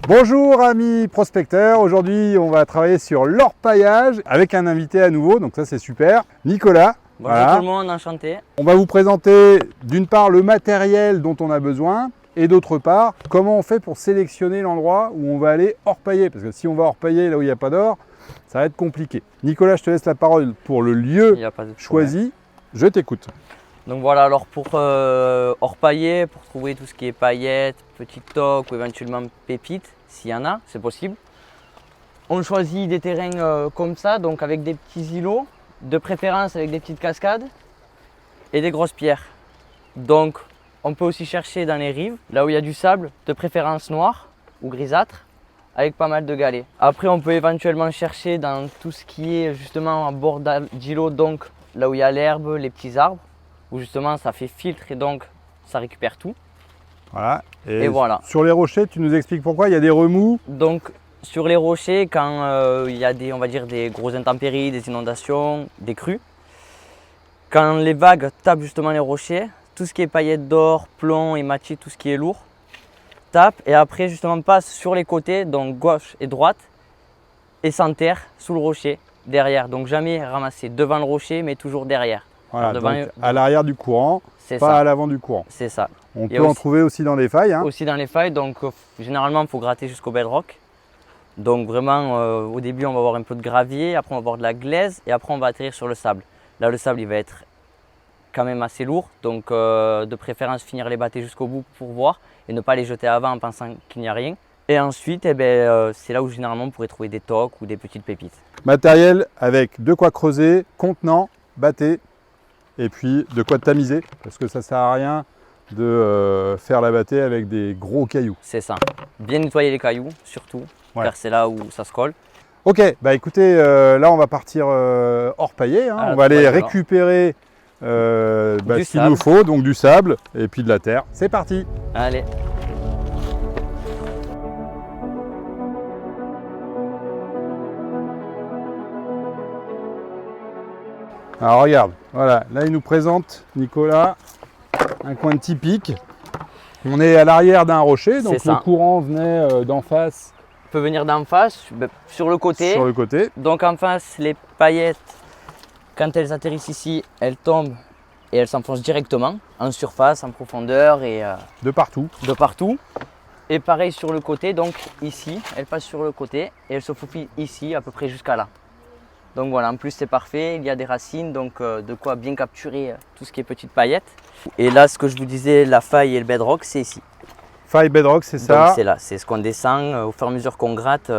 Bonjour amis prospecteurs, aujourd'hui on va travailler sur l'orpaillage avec un invité à nouveau, donc ça c'est super, Nicolas. Bonjour Voilà. tout le monde, enchanté. On va vous présenter d'une part le matériel dont on a besoin et d'autre part comment on fait pour sélectionner l'endroit où on va aller orpailler, parce que si on va orpailler là où il n'y a pas d'or, ça va être compliqué. Nicolas, je te laisse la parole pour le lieu Il n'y a pas de problème. choisi, je t'écoute. Donc voilà, alors pour orpailler, pour trouver tout ce qui est paillettes, petites toques ou éventuellement pépites, s'il y en a, c'est possible. On choisit des terrains comme ça, donc avec des petits îlots, de préférence avec des petites cascades et des grosses pierres. Donc on peut aussi chercher dans les rives, là où il y a du sable, de préférence noir ou grisâtre, avec pas mal de galets. Après on peut éventuellement chercher dans tout ce qui est justement à bord d'îlots, donc là où il y a l'herbe, les petits arbres, où justement ça fait filtre et donc ça récupère tout. Voilà. Et voilà. Sur les rochers, tu nous expliques pourquoi il y a des remous. Donc sur les rochers, quand il y a on va dire des grosses intempéries, des inondations, des crues, quand les vagues tapent justement les rochers, tout ce qui est paillettes d'or, plomb, hématite, tout ce qui est lourd, tape et après justement passe sur les côtés, donc gauche et droite, et s'enterre sous le rocher derrière. Donc jamais ramasser devant le rocher, mais toujours derrière. Voilà, Alors, devant, donc à l'arrière du courant, c'est pas ça. à l'avant du courant. C'est ça. On Il y peut a en aussi- trouver aussi dans les failles. Hein. Aussi dans les failles, donc généralement il faut gratter jusqu'au bedrock. Donc vraiment au début on va avoir un peu de gravier, après on va avoir de la glaise et après on va atterrir sur le sable. Là le sable il va être quand même assez lourd, donc de préférence finir les bâtés jusqu'au bout pour voir et ne pas les jeter avant en pensant qu'il n'y a rien. Et ensuite c'est là où généralement on pourrait trouver des toques ou des petites pépites. Matériel avec de quoi creuser, contenant, bâté et puis de quoi tamiser parce que ça sert à rien de faire la bâtée avec des gros cailloux. C'est ça. Bien nettoyer les cailloux surtout, Ouais. car c'est là où ça se colle. Ok, bah écoutez, là on va partir orpailler. Hein. Ah, On va aller voilà. récupérer Du ce qu'il sable. nous faut, donc du sable et puis de la terre. C'est parti. Allez. Alors regarde, voilà, là il nous présente, Nicolas, un coin typique. On est à l'arrière d'un rocher, donc C'est ça. le courant venait d'en face On peut venir d'en face, sur le côté. sur le côté. Donc en face, les paillettes, quand elles atterrissent ici, elles tombent et elles s'enfoncent directement en surface, en profondeur et De partout. de partout. Et pareil sur le côté, donc ici, elles passent sur le côté et elles se faufilent ici à peu près jusqu'à là. Donc voilà, en plus c'est parfait, il y a des racines, donc de quoi bien capturer tout ce qui est petites paillettes. Et là, ce que je vous disais, la faille et le bedrock, c'est ici. Faille bedrock, c'est Donc ça. c'est là, c'est ce qu'on descend, au fur et à mesure qu'on gratte,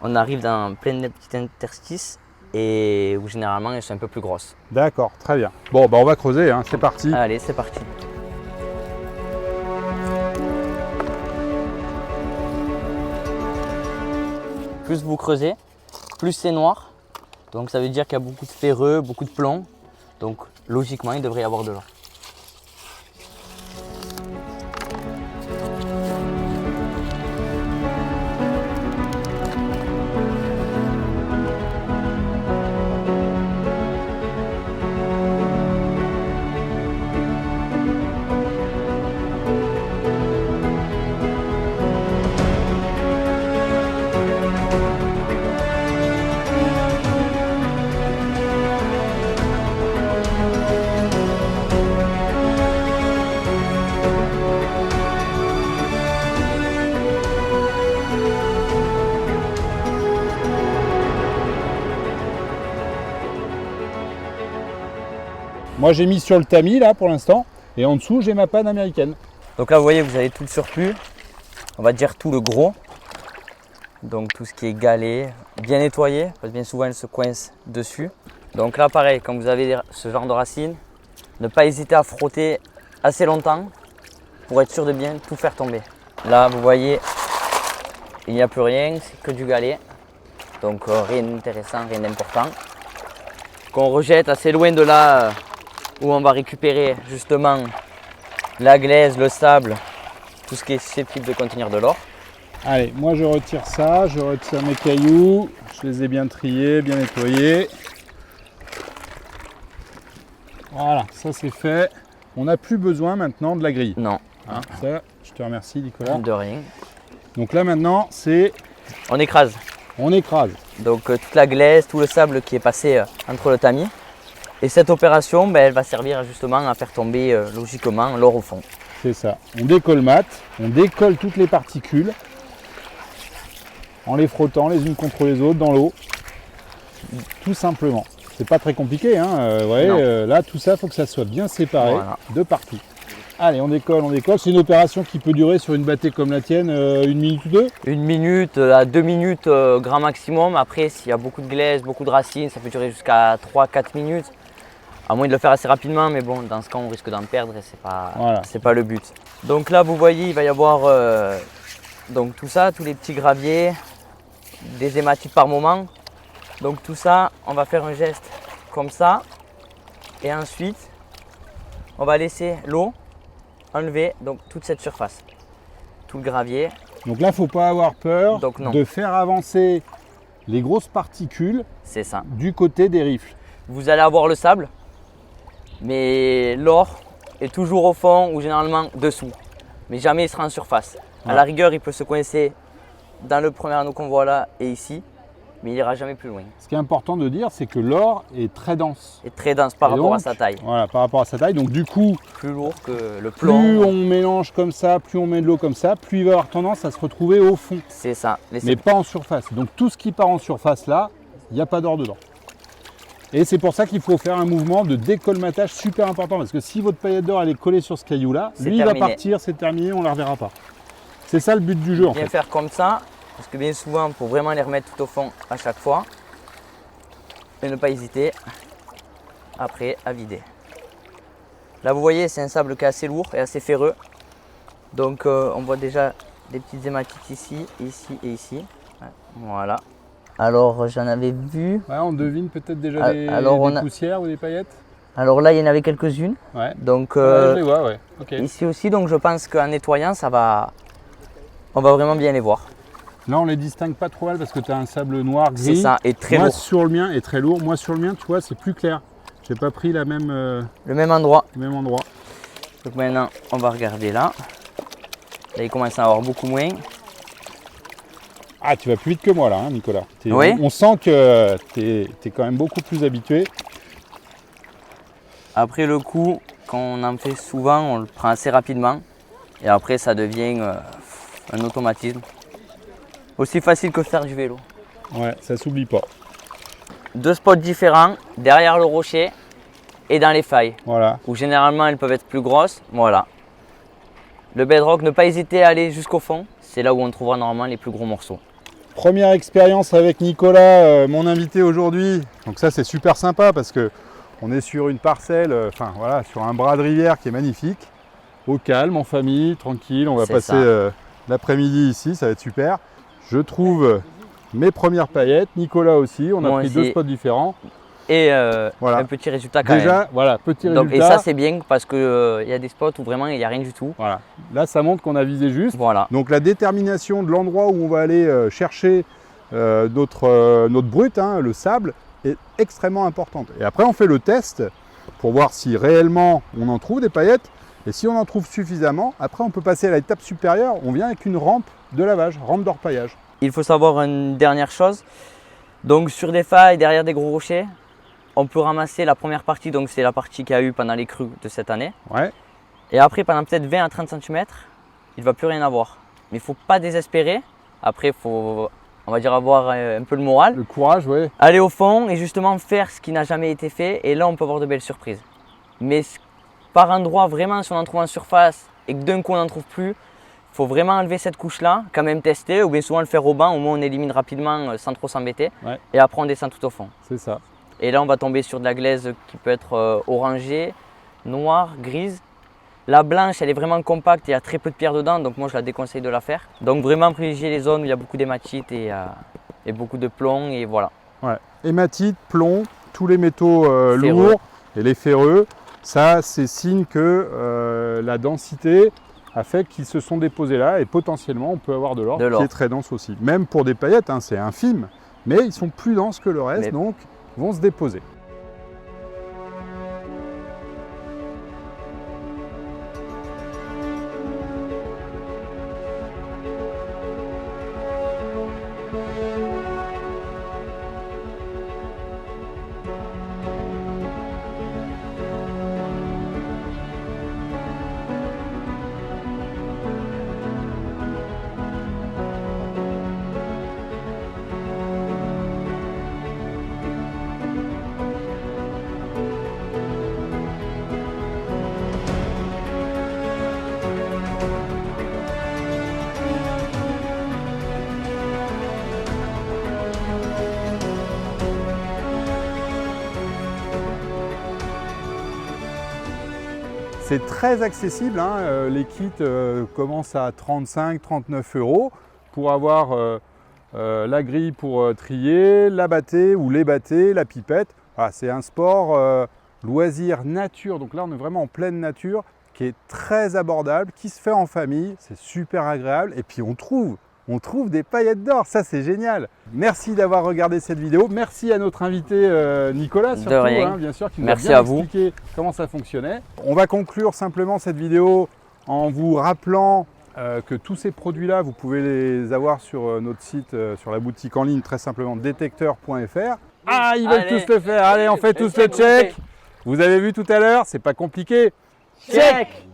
on arrive dans plein de petits interstices et où généralement elles sont un peu plus grosses. D'accord, très bien. Bon, bah on va creuser, hein, c'est parti. Allez, c'est parti. Plus vous creusez, plus c'est noir. Donc ça veut dire qu'il y a beaucoup de ferreux, beaucoup de plomb. Donc logiquement, il devrait y avoir de l'or. Moi j'ai mis sur le tamis là pour l'instant et en dessous j'ai ma panne américaine. Donc là, vous voyez, vous avez tout le surplus, on va dire tout le gros. Donc tout ce qui est galet, bien nettoyé, parce que bien souvent elle se coince dessus. Donc là, pareil, quand vous avez ce genre de racines, ne pas hésiter à frotter assez longtemps pour être sûr de bien tout faire tomber. Là, vous voyez, il n'y a plus rien, c'est que du galet. Donc rien d'intéressant, rien d'important. Qu'on rejette assez loin de là où on va récupérer justement la glaise, le sable, tout ce qui est susceptible de contenir de l'or. Allez, moi je retire ça, je retire mes cailloux, je les ai bien triés, bien nettoyés. Voilà, ça c'est fait. On n'a plus besoin maintenant de la grille. Non, Hein, ça, je te remercie Nicolas. de rien. Donc là maintenant, c'est On écrase. on écrase. Donc toute la glaise, tout le sable qui est passé entre le tamis. Et cette opération, ben, elle va servir justement à faire tomber logiquement l'or au fond. C'est ça. On décolmate, on décolle toutes les particules en les frottant les unes contre les autres dans l'eau. Tout simplement. C'est pas très compliqué, hein. Vous voyez, là tout ça, il faut que ça soit bien séparé de partout. Allez, on décolle, on décolle. C'est une opération qui peut durer sur une bâtée comme la tienne, 1 minute ou 2. 1 minute à 2 minutes grand maximum. Après, s'il y a beaucoup de glaise, beaucoup de racines, ça peut durer jusqu'à 3-4 minutes. À moins de le faire assez rapidement, mais bon, dans ce cas, on risque d'en perdre et c'est pas le but. Donc là, vous voyez, il va y avoir donc tout ça, tous les petits graviers, des hématites par moment. Donc tout ça, on va faire un geste comme ça. Et ensuite, on va laisser l'eau enlever donc toute cette surface, tout le gravier. Donc là, il ne faut pas avoir peur de faire avancer les grosses particules du côté des rifles. Vous allez avoir le sable, mais l'or est toujours au fond ou généralement dessous, mais jamais il sera en surface. À la rigueur, il peut se coincer dans le premier anneau qu'on voit là et ici, mais il n'ira jamais plus loin. Ce qui est important de dire, c'est que l'or est très dense. Et très dense par rapport à sa taille. Voilà, par rapport à sa taille. Donc du coup, plus lourd que le plomb. Plus on mélange comme ça, plus on met de l'eau comme ça, plus il va avoir tendance à se retrouver au fond. C'est ça. Mais pas en surface. Donc tout ce qui part en surface là, il n'y a pas d'or dedans. Et c'est pour ça qu'il faut faire un mouvement de décolmatage super important. Parce que si votre paillette d'or elle est collée sur ce caillou là, lui il va partir, c'est terminé, on ne la reverra pas. C'est ça le but du jeu en fait. Bien faire comme ça. Parce que bien souvent, il faut vraiment les remettre tout au fond à chaque fois. Et ne pas hésiter après à vider. Là, vous voyez, c'est un sable qui est assez lourd et assez ferreux. Donc, on voit déjà des petites hématites ici, ici et ici. Voilà. Alors, j'en avais vu. Ouais, on devine peut-être déjà des poussières ou des paillettes. Alors là, il y en avait quelques-unes. Ouais. Donc, je les vois, ouais. Okay. Ici aussi, donc je pense qu'en nettoyant, on va vraiment bien les voir. Là, on les distingue pas trop mal parce que tu as un sable noir gris. C'est ça, et très lourd. Moi, sur le mien, est très lourd. Moi, sur le mien, tu vois, c'est plus clair. J'ai pas pris le même endroit. Donc maintenant, on va regarder là. Là, il commence à avoir beaucoup moins. Ah, tu vas plus vite que moi là, hein, Nicolas. Oui. On sent que tu es quand même beaucoup plus habitué. Après le coup, quand on en fait souvent, on le prend assez rapidement. Et après, ça devient un automatisme. Aussi facile que faire du vélo. Ouais, ça s'oublie pas. 2 spots différents, derrière le rocher et dans les failles. Voilà. Où généralement elles peuvent être plus grosses. Voilà. Le bedrock, ne pas hésiter à aller jusqu'au fond. C'est là où on trouvera normalement les plus gros morceaux. Première expérience avec Nicolas, mon invité aujourd'hui. Donc ça c'est super sympa parce que on est sur une parcelle, voilà, sur un bras de rivière qui est magnifique. Au calme, en famille, tranquille. On va passer l'après-midi ici, ça va être super. Je trouve mes premières paillettes, Nicolas aussi, on a pris 2 spots différents. Et voilà. Un petit résultat quand même. Voilà, petit résultat. Et ça c'est bien parce qu'il y a des spots où vraiment il n'y a rien du tout. Voilà. Là ça montre qu'on a visé juste. Voilà. Donc la détermination de l'endroit où on va aller chercher notre brut, hein, le sable, est extrêmement importante. Et après on fait le test pour voir si réellement on en trouve des paillettes. Et si on en trouve suffisamment, après on peut passer à l'étape supérieure, on vient avec une rampe de lavage, rampe d'orpaillage. Il faut savoir une dernière chose, donc sur des failles, derrière des gros rochers, on peut ramasser la première partie, donc c'est la partie qu'il y a eu pendant les crues de cette année. Ouais. Et après pendant peut-être 20 à 30 cm, il ne va plus rien avoir. Mais il ne faut pas désespérer, après il faut, on va dire, avoir un peu le moral. Le courage, oui. Aller au fond et justement faire ce qui n'a jamais été fait, et là on peut avoir de belles surprises. Mais par endroit, vraiment, si on en trouve en surface et que d'un coup on n'en trouve plus, il faut vraiment enlever cette couche-là, quand même tester, ou bien souvent le faire au banc, au moins on élimine rapidement sans trop s'embêter. Ouais. Et après on descend tout au fond. C'est ça. Et là on va tomber sur de la glaise qui peut être orangée, noire, grise. La blanche, elle est vraiment compacte, il y a très peu de pierres dedans, donc moi je la déconseille de la faire. Donc vraiment privilégier les zones où il y a beaucoup d'hématite et beaucoup de plomb, et voilà. Ouais. Hématite, plomb, tous les métaux lourds et les ferreux. Ça, c'est signe que la densité a fait qu'ils se sont déposés là et potentiellement on peut avoir de l'or qui est très dense aussi. Même pour des paillettes, hein, c'est infime, mais ils sont plus denses que le reste, donc vont se déposer. C'est très accessible, hein. Les kits commencent à 35-39 € pour avoir la grille pour trier, la battée ou les battées, la pipette. Voilà, c'est un sport loisir nature, donc là on est vraiment en pleine nature, qui est très abordable, qui se fait en famille, c'est super agréable et puis on trouve des paillettes d'or, ça c'est génial. Merci d'avoir regardé cette vidéo, merci à notre invité Nicolas surtout, hein, bien sûr, qui nous a bien expliqué comment ça fonctionnait. On va conclure simplement cette vidéo en vous rappelant que tous ces produits-là, vous pouvez les avoir sur notre site, sur la boutique en ligne, très simplement détecteur.fr. Ah, ils veulent tous le faire, allez on fait tous le check. Vous avez vu tout à l'heure, c'est pas compliqué. Check.